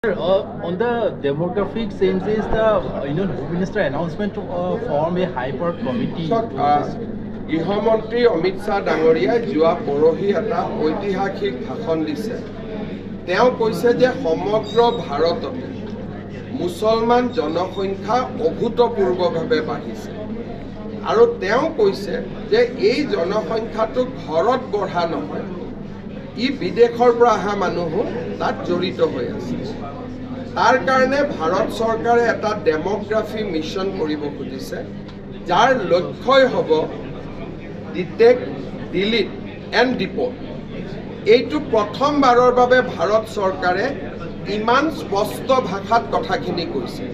On the demographic census, the Home Minister announcement to form a hyper committee. গৃহমন্ত্ৰী অমিত শ্বাহ ডাঙৰীয়াই যোৱা পৰহি এটা ঐতিহাসিক ভাষণ দিছে। তেওঁ কৈছে যে সমগ্ৰ ভাৰততে মুছলমান জনসংখ্যা অভূতপূৰ্বভাৱে বাঢ়িছে আৰু তেওঁ কৈছে যে এই জনসংখ্যাটো ঘৰত বঢ়া নহয়, ই বিদেশৰ পৰা অহা মানুহো তাত জড়িত হৈ আছে। তাৰ কাৰণে ভাৰত চৰকাৰে এটা ডেমোগ্ৰাফি মিছন কৰিব খুজিছে, যাৰ লক্ষ্যই হ'ব ডিটেক্ট, ডিলিট এণ্ড ডিপ'ৰ্ট। এইটো প্ৰথমবাৰৰ বাবে ভাৰত চৰকাৰে ইমান স্পষ্ট ভাষাত কথাখিনি কৈছে।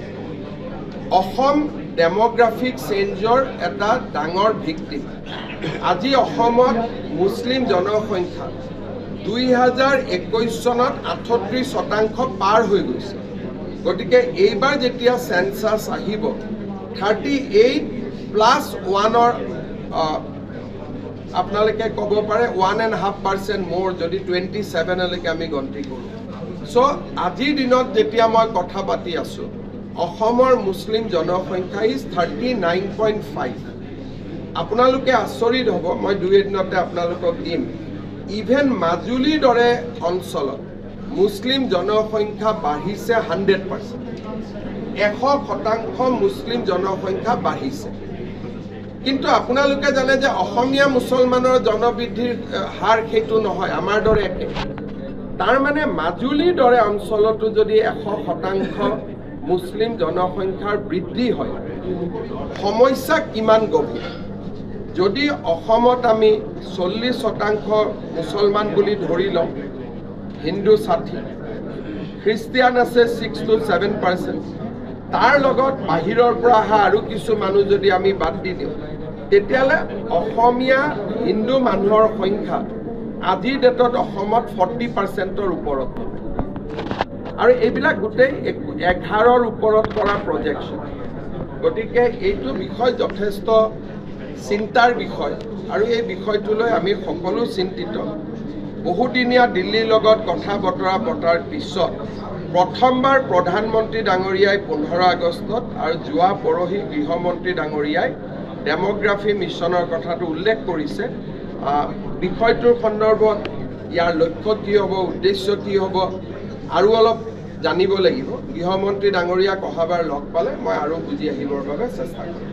অসম ডেমোগ্ৰাফিক চেঞ্জৰ এটা ডাঙৰ ভিক্টিম। আজি অসমত মুছলিম জনসংখ্যা 2021 চনত 38% পাৰ হৈ গৈছে। গতিকে এইবাৰ যেতিয়া চেঞ্চাছ আহিব 38+1 আপোনালোকে ক'ব পাৰে 1.5% মোৰ যদি 27লৈকে আমি গন্তি কৰোঁ। চ' আজিৰ দিনত যেতিয়া মই কথা পাতি আছোঁ, অসমৰ মুছলিম জনসংখ্যা ইজ 39.5। আপোনালোকে আচৰিত হ'ব, মই 2 এদিনতে আপোনালোকক দিম। ইভেন মাজুলীৰ দৰে অঞ্চলত মুছলিম জনসংখ্যা বাঢ়িছে 100%। 100% মুছলিম জনসংখ্যা বাঢ়িছে। কিন্তু আপোনালোকে জানে যে অসমীয়া মুছলমানৰ জনবৃদ্ধিৰ হাৰ সেইটো নহয়, আমাৰ দৰে একে। তাৰ মানে মাজুলীৰ দৰে অঞ্চলতো যদি 100% মুছলিম জনসংখ্যাৰ বৃদ্ধি হয়, সমস্যা কিমান গভীৰ। যদি অসমত আমি 40% মুছলমান বুলি ধৰি লওঁ, হিন্দু 60, খ্ৰীষ্টিয়ান আছে 6 to 7%, তাৰ লগত বাহিৰৰ পৰা অহা আৰু কিছু মানুহ যদি আমি বাদ দি দিওঁ, তেতিয়াহ'লে অসমীয়া হিন্দু মানুহৰ সংখ্যা আজিৰ ডেটত অসমত 40%ৰ ওপৰত। আৰু এইবিলাক গোটেই 11ৰ ওপৰত কৰা প্ৰজেকশ্যন। গতিকে এইটো বিষয় যথেষ্ট চিন্তাৰ বিষয় আৰু এই বিষয়টোলৈ আমি সকলো চিন্তিত। বহুদিনীয়া দিল্লীৰ লগত কথা বতৰা পতাৰ পিছত প্ৰথমবাৰ প্ৰধানমন্ত্ৰী ডাঙৰীয়াই 15 আগষ্টত আৰু যোৱা পৰহি গৃহমন্ত্ৰী ডাঙৰীয়াই ডেমোগ্ৰাফি মিছনৰ কথাটো উল্লেখ কৰিছে। বিষয়টোৰ সন্দৰ্ভত ইয়াৰ লক্ষ্য কি হ'ব, উদ্দেশ্য কি হ'ব, আৰু অলপ জানিব লাগিব। গৃহমন্ত্ৰী ডাঙৰীয়াক অহাবাৰ লগ পালে মই আৰু বুজি আহিবৰ বাবে চেষ্টা কৰিম।